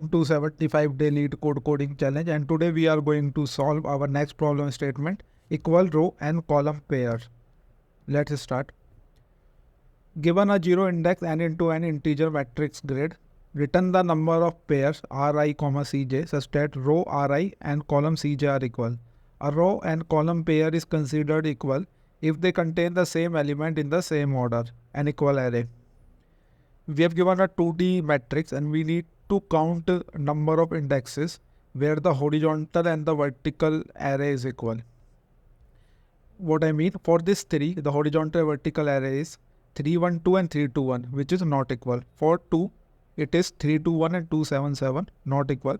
To 75-day LeetCode coding challenge, and today we are going to solve our next problem statement, equal row and column pair. Let's start. Given a zero index n into n integer matrix grid, return the number of pairs ri, cj such that row ri and column cj are equal. A row and column pair is considered equal if they contain the same element in the same order, an equal array. We have given a 2D matrix and we need to count number of indexes where the horizontal and the vertical array is equal. What I mean, for this 3, the horizontal vertical array is 3, 1, 2 and 3, 2, 1, which is not equal. For 2, it is 3, 2, 1 and 2, 7, 7, not equal.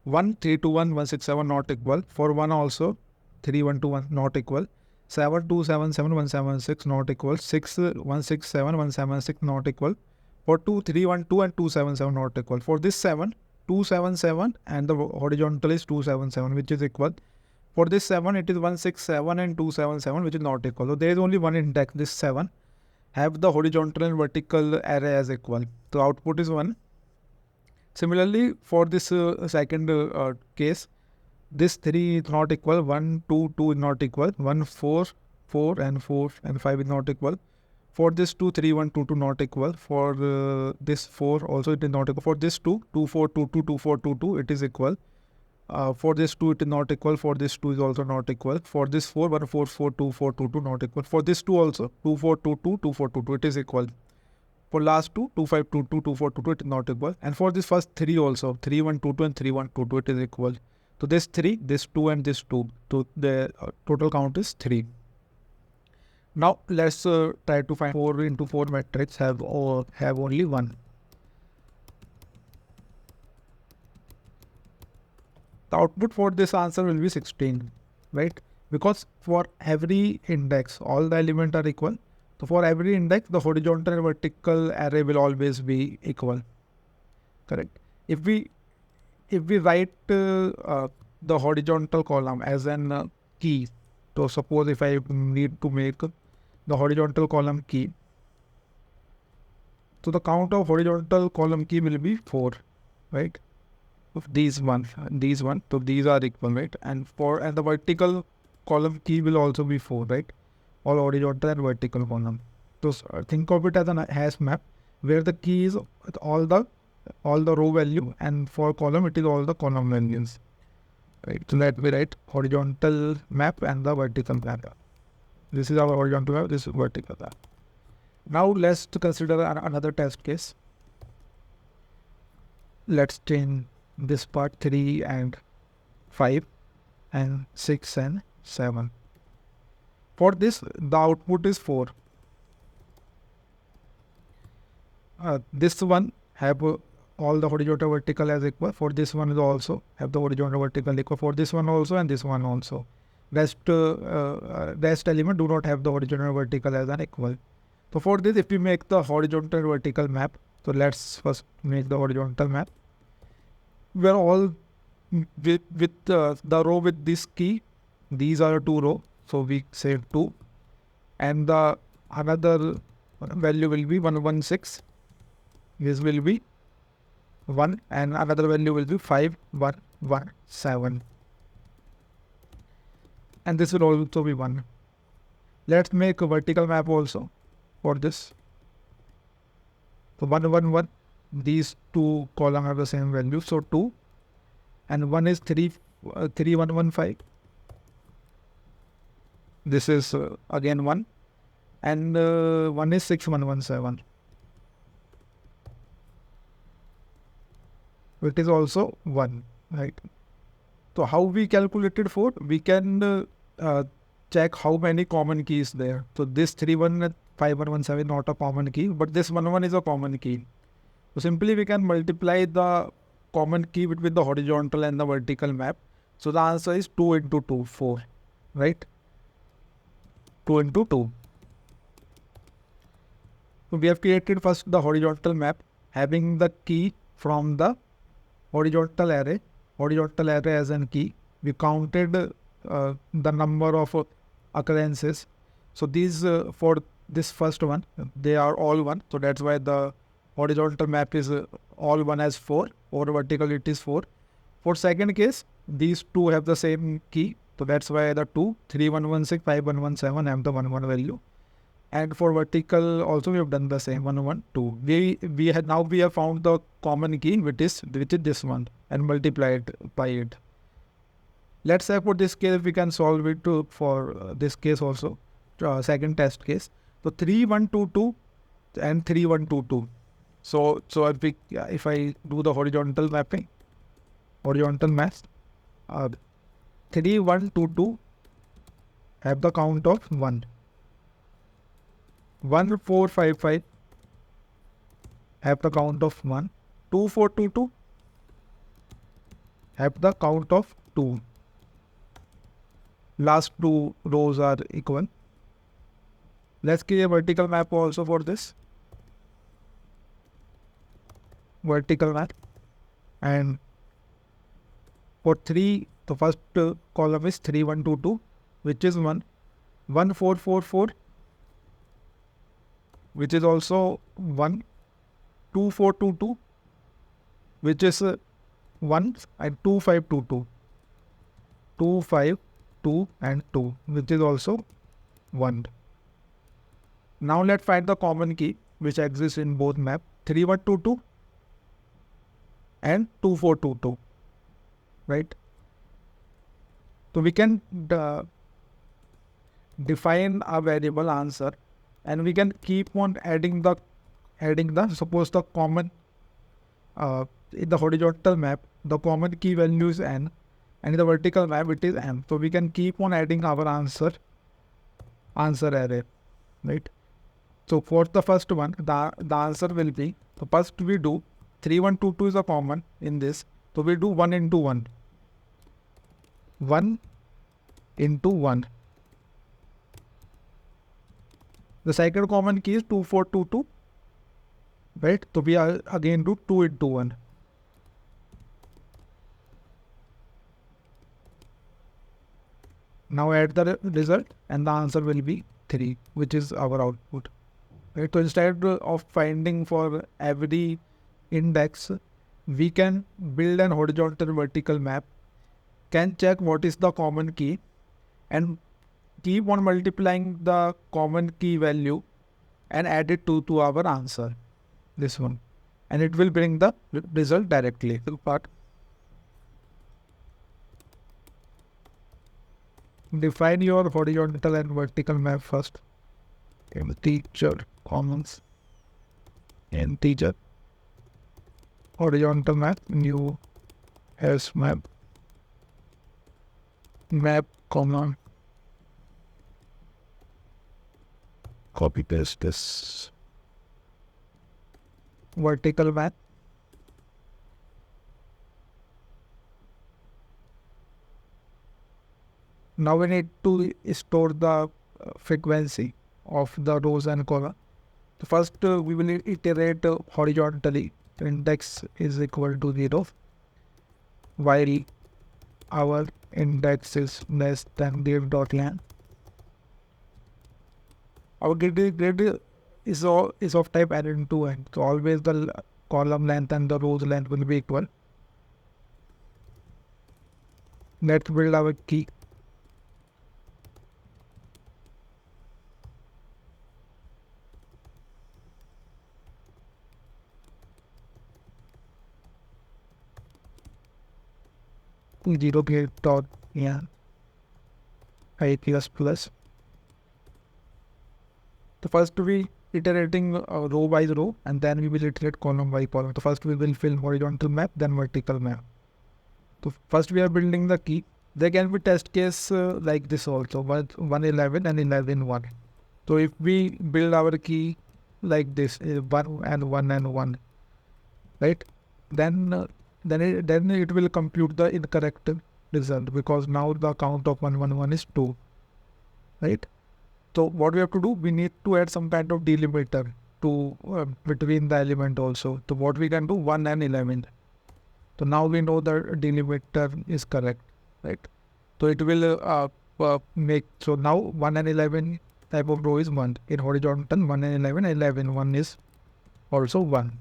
1, 3, 2, 1, 1, 6, 7, not equal. For 1 also, 3, 1, 2, 1, not equal. 7, 2, 7, 7, 1, 7, 6, not equal. 6, 1, 6, 7, 1, 7, 6, not equal. For 2, 3, 1, 2 and 2, 7, 7, not equal. For this 7, 2, 7, 7 and the horizontal is 2, 7, 7, which is equal. For this 7, it is 1, 6, 7 and 2, 7, 7, which is not equal. So there is only one index, this 7, have the horizontal and vertical array as equal. So output is 1. Similarly, for this second case, this 3 is not equal, 1, 2, 2 is not equal, 1, 4, 4 and 5 is not equal. For this 2, 3, 1, 2, 2 not equal. For this 4 also it is not equal. For this 2, 2, 4, 2, 2, 2, 4, 2, 2, it is equal. For this 2 it is not equal. For this 2 is also not equal. For this 4, 1, 4, 4, 2, 4, 2, 2 not equal. For this 2 also, 2, 4, 2, 2, 2, 4, 2, 2, it is equal. For last 2, 2, 5, 2, 2, 2, 4, 2, 2, it is not equal. And for this first 3 also, 3, 1, 2, 2 and 3, 1, 2, 2, it is equal. So this 3, this 2 and this 2. So the total count is 3. Now let's try to find 4 into 4 matrix have only 1. The output for this answer will be 16, right? Because for every index, all the elements are equal. So for every index, the horizontal and vertical array will always be equal, correct? If we write the horizontal column as an key, so suppose if I need to make the horizontal column key, so the count of horizontal column key will be 4, right? These one, so these are equal, right? And the vertical column key will also be 4, right? All horizontal and vertical column. So think of it as a hash map where the key is all the row value, and for column it is all the column values, right? So let me write horizontal map and the vertical map. This is our horizontal map, this is vertical map. Now let's consider another test case. Let's change this part 3 and 5 and 6 and 7. For this, the output is 4. This one have all the horizontal vertical as equal. For this one is also have the horizontal vertical equal. For this one also and this one also. Rest element do not have the horizontal vertical as an equal. So for this, if we make the horizontal vertical map, so let's first make the horizontal map where all with the row with this key, these are 2 row, so we say 2, and the another value will be 116. This will be 1, and another value will be 5, 1, 1, 7, and this will also be 1. Let's make a vertical map also for this. So 1, 1, 1. These 2 columns have the same value, so 2, and 1 is 3, 3, 1, 1, 5. This is again 1, and 1 is 6, 1, 1, 7. It is also 1, right? So how we calculated 4? We can check how many common keys there. So this 3, 1, 5, 1, 1, 7 not a common key, but this 1, 1 is a common key. So simply we can multiply the common key between the horizontal and the vertical map. So the answer is 2 into 2, 4, right? 2 into 2. So we have created first the horizontal map having the key from the horizontal array as an key. We counted the number of occurrences. So these for this first one, they are all 1. So that's why the horizontal map is all 1 as 4. or vertical it is 4. For second case, these two have the same key. So that's why the 2, 3116, 5117 have the 11 value. And for vertical also we have done the same 112. We have found the common key which is this one and multiplied by it. Let's say for this case we can solve it for this case also, second test case. So 3122 and 3122. So if I do the horizontal math, 3122 have the count of 1. 1455 have the count of 1. 2422 have the count of 2. Last two rows are equal. Let's create a vertical map also for this. Vertical map. And for 3, the first column is 3122, which is 1. 1444, which is also 1. 2422, which is 1, and 2522. 252 and 2, which is also 1. Now let's find the common key which exists in both map, 3122 and 2422. Right? So we can define a variable answer, and we can keep on adding the suppose the common in the horizontal map the common key value is n, and in the vertical map it is m. So we can keep on adding our answer array, right? So for the first one, the answer will be, so first we do 3122 is a common in this, so we do 1 into 1. 1 into 1. The second common key is 2422, right? So we are again do 2 into 1. Now add the result and the answer will be 3, which is our output. Right? So instead of finding for every index, we can build an horizontal vertical map, can check what is the common key, and keep on multiplying the common key value and add it to our answer, this one, and it will bring the result directly. But define your horizontal and vertical map first. Teacher commons integer horizontal map, new has map comma, copy paste this vertical map. Now we need to store the frequency of the rows and column. So first we will iterate horizontally. Index is equal to 0 while our index is less than div.len. Our grid is of type n to n. So always the column length and the rows length will be equal. Let's build our key. Zero gate dot I plus plus. So first we iterating row by row, and then we will iterate column by column. So first we will fill horizontal map, then vertical map. So first we are building the key. There can be test case like this also, but 111 and 11 1. So if we build our key like this, 1 and 1 and 1, right? Then it will compute the incorrect result, because now the count of 111 is 2, right? So what we have to do, we need to add some kind of delimiter to between the element also. So what we can do, 1 and 11. So now we know the delimiter is correct, right? So it will make, so now 1 and 11 type of row is 1 in horizontal, 1 and 11 1 is also 1.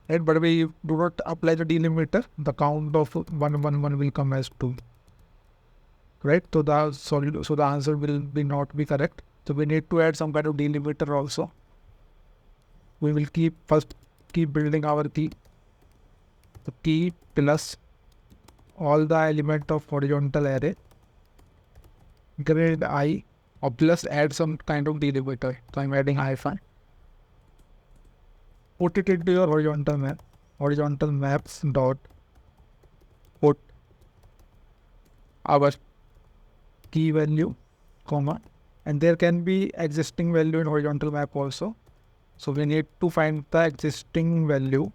right? But we do not apply the delimiter, the count of 111 will come as 2, right? So the answer will be not be correct. So we need to add some kind of delimiter also. We will keep building our key. The key plus all the element of horizontal array, grade I, or plus add some kind of delimiter. So I'm adding hyphen. Put it into your horizontal map. Horizontal maps dot put our key value, comma, and there can be existing value in horizontal map also. So we need to find the existing value,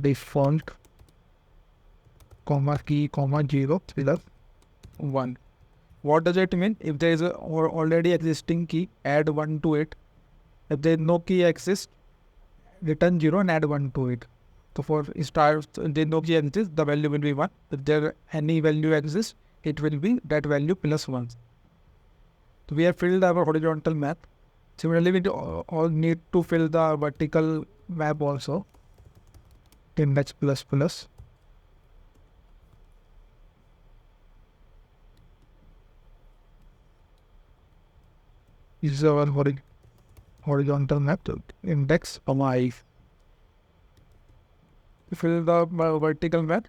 default, comma, key, comma, 0 plus 1. What does it mean? If there is a already existing key, add 1 to it. If there is no key exists, return 0 and add 1 to it. So for start, there no key exists, the value will be 1. If there any value exists, it will be that value plus 1. So we have filled our horizontal map. Similarly, we all need to fill the vertical map also. Index plus plus. This is our horizontal map. So index, comma, I. Fill the vertical map.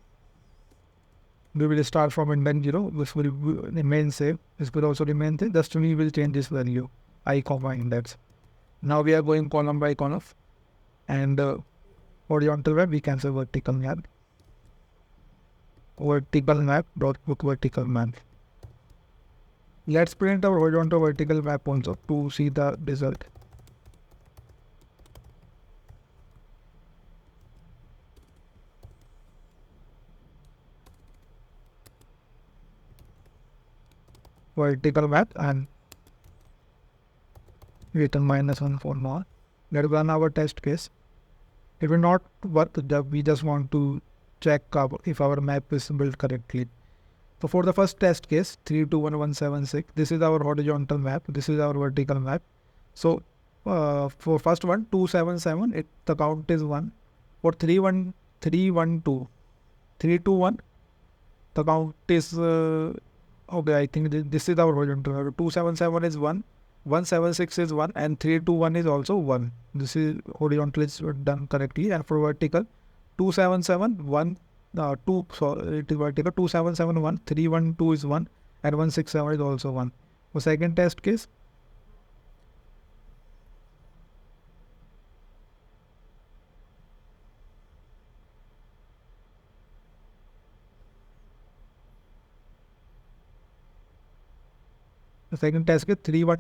We will start from index 0. This will remain same. This will also remain same. Just we will change this value, I, comma, index. Now we are going column by column. And horizontal map, we can say vertical map. Vertical map dot put vertical map. Let's print our horizontal vertical map also to see the result. Vertical map and return -1 for now. Let's run our test case. It will not work. We just want to check if our map is built correctly. So for the first test case, 321176, this is our horizontal map. This is our vertical map. So for first one, 277, the count is 1. For 312, 321, the count is okay. I think this is our horizontal. 277 is 1, 176 is 1, and 321 is also 1. This is horizontal is done correctly. And for vertical, 277 1. 2, so it is vertical. 2771, 312 is 1, and 167 is also 1. For second test case, the second test case 31.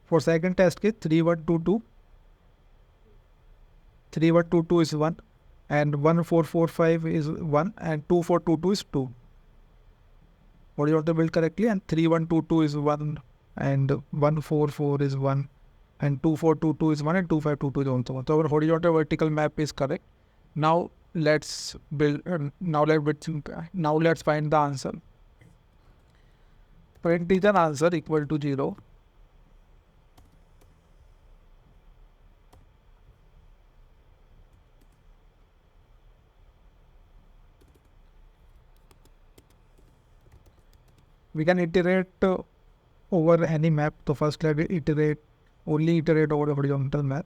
For second test case 3122, 3122 is 1, and 1445 is 1, and 2422 is 2. Horizontal build correctly, and 3122 is 1, and 144 is 1, and 2422 is 1, and 2522 is also 1. So our horizontal vertical map is correct. Now let's build. Now let's find the answer. Print is an answer equal to 0. We can iterate over any map. So first let's only iterate over the horizontal map.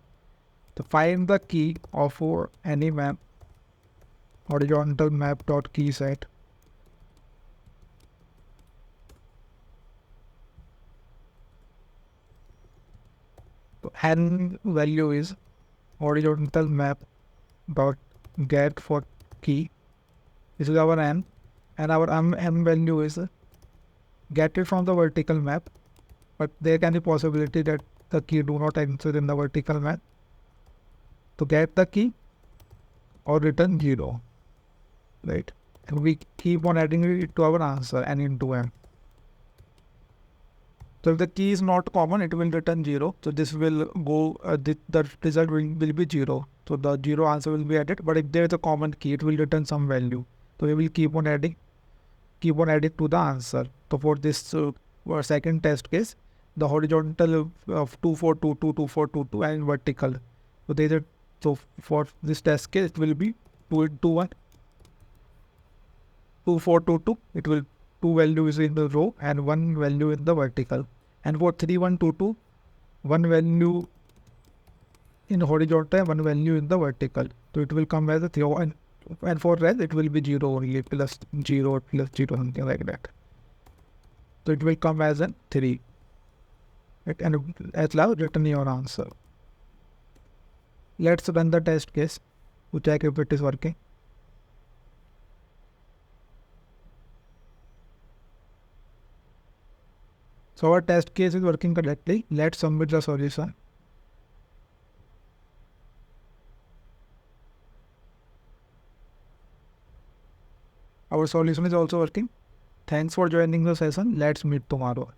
To find the key of any map, horizontal map dot key set. So n value is horizontal map dot get for key. This is our n, and our m value is get it from the vertical map, but there can be possibility that the key do not enter in the vertical map. To get the key or return 0, right? And we keep on adding it to our answer n into m. So if the key is not common, it will return 0. So this will go, the result will be 0. So the 0 answer will be added. But if there is a common key, it will return some value. So we will keep on adding. keep on adding to the answer. So for this second test case, the horizontal of 2422, 2422 and vertical. So they are, so for this test case it will be 221, 2422. It will two values in the row and one value in the vertical. And for 3122, one value in horizontal and one value in the vertical. So it will come as a 3, and for rest it will be 0 only, plus 0 or plus 0, something like that. So it will come as a 3. And at last return your answer. Let's run the test case to check if it is working. So our test case is working correctly. Let's submit the solution. Our solution is also working. Thanks for joining the session. Let's meet tomorrow.